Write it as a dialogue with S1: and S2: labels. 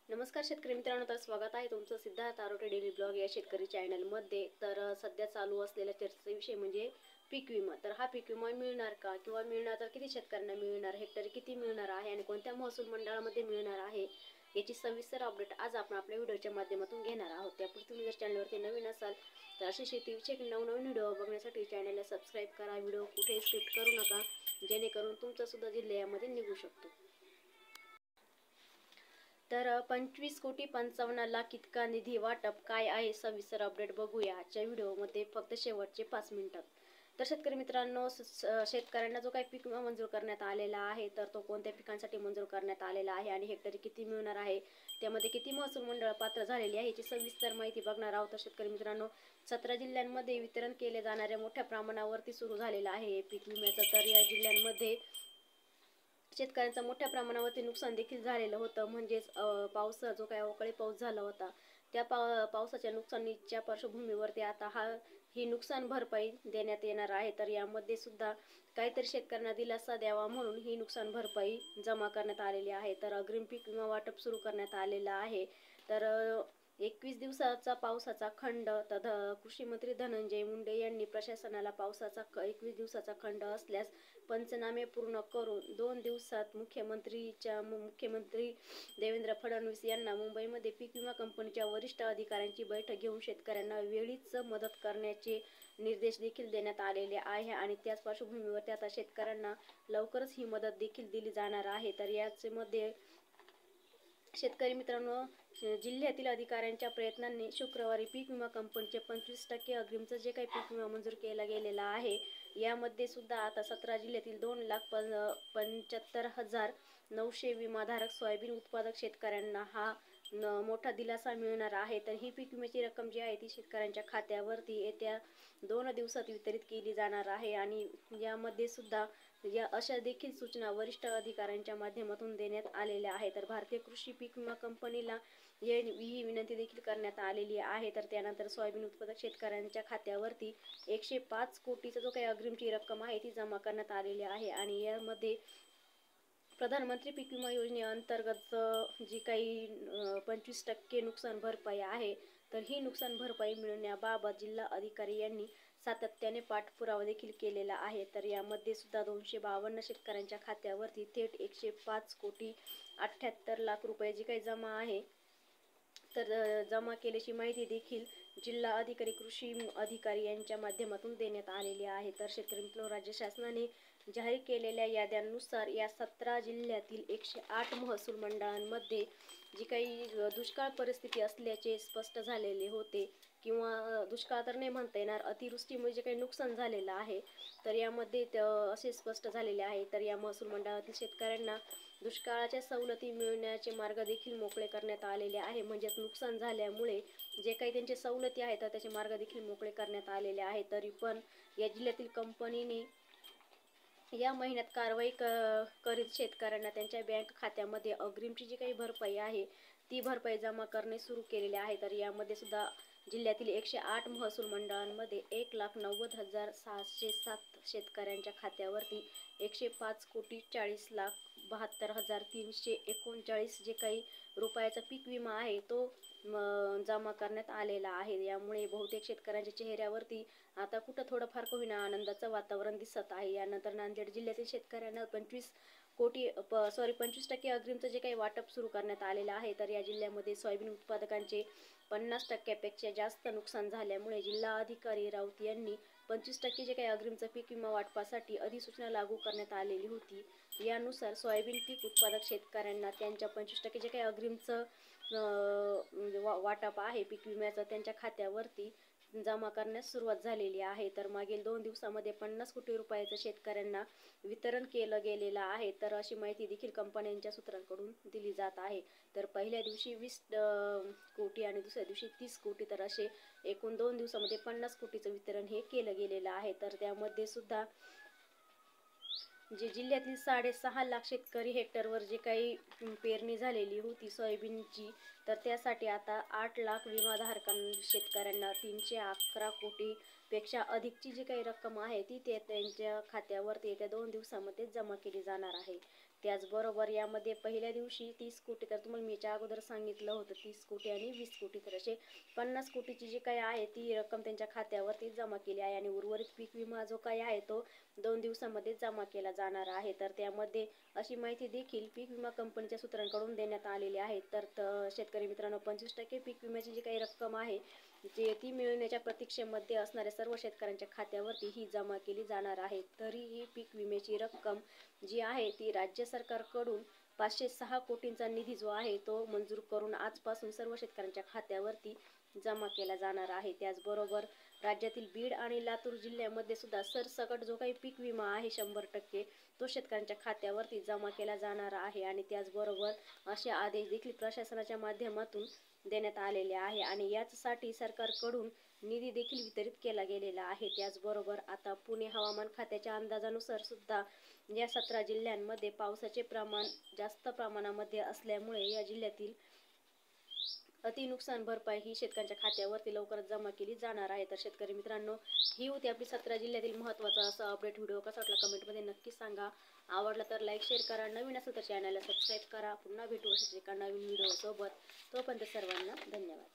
S1: नमस्कार शेतकरी मित्रांनो, तर स्वागत आहे तुमचं सिद्धार्थ आरोटे डेली ब्लॉग या शेतकरी चॅनलमध्ये। तर सध्या चालू असलेल्या चर्चेचा विषय म्हणजे पीक विमा। तर हा पीक विमा मिळणार का, किंवा मिळणार तर किती शेतकऱ्यांना मिळणार, हेक्टरी किती मिळणार आहे आणि कोणत्या महसूल मंडळामध्ये मिळणार आहे, याची सविस्तर अपडेट आज आपण आपल्या व्हिडिओच्या माध्यमातून घेणार आहोत। त्यापूर्वी तुम्ही जर चॅनलवरती नवीन असाल तर असे शेतीविषयक नवनवीन व्हिडिओ बघण्यासाठी चॅनलला सबस्क्राईब करा। व्हिडिओ कुठेही स्किप करू नका, जेणेकरून तुमचा सुद्धा जिल्हा यामध्ये निघू शकतो। तर 25,55,00,000 इतका निधी वाटप काय आहे, सविस्तर अपडेट बघूया आजच्या व्हिडिओमध्ये फक्त शेवटचे 5 मिनिटात। तर शेतकरी मित्रांनो, शेतकऱ्यांना जो काही पीक विमा मंजूर करण्यात आलेला आहे, तर तो कोणत्या पिकांसाठी मंजूर करण्यात आलेला आहे आणि हेक्टरी किती मिळणार आहे, त्यामध्ये किती महसूल मंडळ पात्र झालेली आहे, याची सविस्तर माहिती बघणार आहोत। तर शेतकरी मित्रांनो, 17 जिल्ह्यांमध्ये वितरण केले जाणाऱ्या मोठ्या प्रमाणावरती सुरू झालेलं आहे पीक विम्याचं। तर या जिल्ह्यांमध्ये शेतकऱ्यांचं मोठ्या प्रमाणावरती नुकसान देखील झालेलं होतं। म्हणजेच पावसा जो काही अवकाळी पाऊस झाला होता, त्या पावसाच्या नुकसानीच्या पार्श्वभूमीवरती आता ही नुकसान भरपाई देण्यात येणार आहे। तर यामध्ये सुद्धा काहीतरी शेतकऱ्यांना दिलासा द्यावा म्हणून ही नुकसान भरपाई जमा करण्यात आलेली आहे। तर अग्रिम पीक विमा वाटप सुरू करण्यात आलेलं आहे। तर 21 दिवसाचा पावसाचा खंड, तर कृषी मंत्री धनंजय मुंडे यांनी प्रशासनाला पावसाचा 21 दिवसाचा खंड असल्यास पंचनामे पूर्ण करून 2 दिवसात मुख्यमंत्री देवेंद्र फडणवीस यांना मुंबईमध्ये पीक विमा कंपनीच्या वरिष्ठ अधिकाऱ्यांची बैठक घेऊन शेतकऱ्यांना वेळीच मदत करण्याचे निर्देश देखील देण्यात आलेले आहे। आणि त्याच पार्श्वभूमीवर आता शेतकऱ्यांना लवकरच ही मदत देखील दिली जाणार आहे। तर यामध्ये शेतकरी मित्रांनो, जिल्ह्यातील अधिकाऱ्यांच्या प्रयत्नांनी शुक्रवारी पीक विमा कंपनीचे 25% अग्रिमचं जे काही पीक विमा मंजूर केला गेलेला आहे, यामध्ये सुद्धा आता 17 जिल्ह्यातील 2,75,900 विमाधारक सोयाबीन उत्पादक शेतकऱ्यांना हा मोठा दिलासा मिळणार आहे। तर ही पीक विम्याची रक्कम जी आहे ती शेतकऱ्यांच्या खात्यावरती येत्या 2 दिवसात वितरित केली जाणार आहे। आणि यामध्ये सुद्धा अशा देखील सूचना वरिष्ठ अधिकाऱ्यांच्या माध्यमातून देण्यात आलेल्या आहेत। तर भारतीय कृषी पीक विमा कंपनीला ही विनंती देखील करण्यात आलेली आहे। तर त्यानंतर सोयाबीन उत्पादक शेतकऱ्यांच्या खात्यावरती 105 कोटीचा जो काही अग्रिमची रक्कम आहे ती जमा करण्यात आलेली आहे। आणि यामध्ये प्रधानमंत्री पीक विमा योजनेअंतर्गत जी काही 25% नुकसान भरपाई आहे, तर ही नुकसान भरपाई मिळण्याबाबत जिल्हा अधिकारी यांनी सातत्याने पाठपुरावा देखील केलेला आहे। तर यामध्ये सुद्धा 252 शेतकऱ्यांच्या खात्यावरती थेट 105 कोटी 78 लाख रुपये जी काही जमा आहे, तर जमा केल्याची माहिती देखील जिल्हा अधिकारी कृषी अधिकारी यांच्या माध्यमातून देण्यात आलेली आहे। तर शेतकरी मित्रांनो, राज्य शासनाने जाहीर केलेल्या याद्यांनुसार या 17 जिल्ह्यातील 108 महसूल मंडळांमध्ये जी काही दुष्काळ परिस्थिती असल्याचे स्पष्ट झालेले होते, किंवा दुष्काळ तर नाही म्हणता येणार, अतिवृष्टीमुळे जे काही नुकसान झालेलं आहे, तर यामध्ये असे स्पष्ट झालेले आहे। तर या महसूल मंडळातील शेतकऱ्यांना दुष्काळाच्या सवलती मिळण्याचे मार्ग देखील मोकळे करण्यात आलेले आहे। म्हणजेच नुकसान झाल्यामुळे जे काही त्यांचे सवलती आहेत तर त्याचे मार्ग देखील मोकळे करण्यात आलेले आहे। तरी पण या जिल्ह्यातील कंपनीने या महिन्यात कारवाई करीत शेतकऱ्यांना त्यांच्या बँक खात्यामध्ये अग्रिमची जी काही भरपाई आहे ती भरपाई जमा करणे सुरू केलेले आहे। तर यामध्ये सुद्धा जिल्ह्यातील 108 महसूल मंडळांमध्ये 1,90,607 शेतकऱ्यांच्या खात्यावरती 105 कोटी 40 लाख 72,339 जे काही रुपयाचा पीक विमा आहे तो जमा करण्यात आलेला आहे। यामुळे बहुतेक शेतकऱ्यांच्या चेहऱ्यावरती आता कुठं थोडंफार का होईना आनंदाचं वातावरण दिसत आहे। यानंतर नांदेड जिल्ह्यातील शेतकऱ्यांना 25% अग्रिमचं जे काही वाटप सुरू करण्यात आलेलं आहे। तर या जिल्ह्यामध्ये सोयाबीन उत्पादकांचे 50%पेक्षा जास्त नुकसान झाल्यामुळे जिल्हा अधिकारी राऊत यांनी 25% जे काही अग्रिमचं पीक विमा वाटपासाठी अधिसूचना लागू करण्यात आलेली होती। यानुसार सोयाबीन पीक उत्पादक शेतकऱ्यांना त्यांच्या 25% जे काही अग्रिमचं वाटप आहे पीक विम्याचं त्यांच्या खात्यावरती जमा करण्यास सुरुवात झालेली आहे। तर मागील 2 दिवसामध्ये 50 कोटी रुपयाचं शेतकऱ्यांना वितरण केलं गेलेलं आहे। तर अशी माहिती देखील कंपन्यांच्या सूत्रांकडून दिली जात आहे। तर पहिल्या दिवशी 20 कोटी आणि दुसऱ्या दिवशी 30 कोटी, तर असे एकूण 2 दिवसामध्ये 50 कोटीचं वितरण हे केलं गेलेलं आहे। तर त्यामध्ये सुद्धा जिल्ह्यातील 6.5 लाख शेतकरी हेक्टरवर जे काही पेरणी झालेली होती सोयाबीनची, तर त्यासाठी आता 8 लाख विमाधारकांना शेतकऱ्यांना 311 कोटी पेक्षा अधिकची जी काही रक्कम आहे ती त्यांच्या खात्यावरती येत्या 2 दिवसामध्ये जमा केली जाणार आहे। त्याचबरोबर यामध्ये पहिल्या दिवशी 30 कोटी, तर तुम्हाला मी याच्या अगोदर सांगितलं होतं 30 कोटी आणि 20 कोटी, तर असे 50 कोटीची जी काही आहे ती रक्कम त्यांच्या खात्यावरती जमा केली आहे. आणि उर्वरित पीक विमा जो काही आहे तो 2 दिवसांमध्ये जमा केला जाणार आहे. तर त्यामध्ये अशी माहिती देखील पीक विमा कंपनीच्या सूत्रांकडून देण्यात आलेली आहे. तर शेतकरी मित्रांनो, 25% पीक विम्याची जी काही रक्कम आहे ती मिळवण्याच्या प्रतीक्षेमध्ये असणाऱ्या सर्व शेतकऱ्यांच्या खात्यावरती ही जमा केली जाणार आहे. तरी ही पीक विम्याची रक्कम जी आहे ती राज्य सरकारकडून 506 कोटींचा निधी जो आहे तो मंजूर करून आजपासून सर्व शेतकऱ्यांच्या खात्यावरती जमा केला जाणार आहे. त्याचबरोबर राज्यातील बीड आणि लातूर जिल्ह्यामध्ये सुद्धा सरसकट जो काही पीक विमा आहे 100% तो शेतकऱ्यांच्या खात्यावरती जमा केला जाणार आहे. आणि त्याचबरोबर असे आदेश देखील प्रशासनाच्या माध्यमातून देण्यात आलेले आहे. आणि याचसाठी सरकारकडून निधी देखील वितरित केला गेलेला आहे. त्याचबरोबर आता पुणे हवामान खात्याच्या अंदाजानुसार सुद्धा या 17 जिल्ह्यांमध्ये पावसाचे प्रमाण जास्त प्रमाणामध्ये असल्यामुळे या जिल्ह्यातील अति नुकसान भरपाई ही शेतकऱ्यांच्या खात्यावरती लवकरच जमा केली जाणार आहे. तर शेतकरी मित्रांनो, ही होती आपली 17 जिल्ह्यातील महत्त्वाचा असा अपडेट व्हिडिओ. कसा वाटला कमेंटमध्ये नक्की सांगा. आवडला तर लाईक शेअर करा. नवीन असेल तर चॅनलला सबस्क्राईब करा. पुन्हा भेटू अशाच एका नवीन व्हिडिओ सोबत. तोपर्यंत सर्वांना धन्यवाद.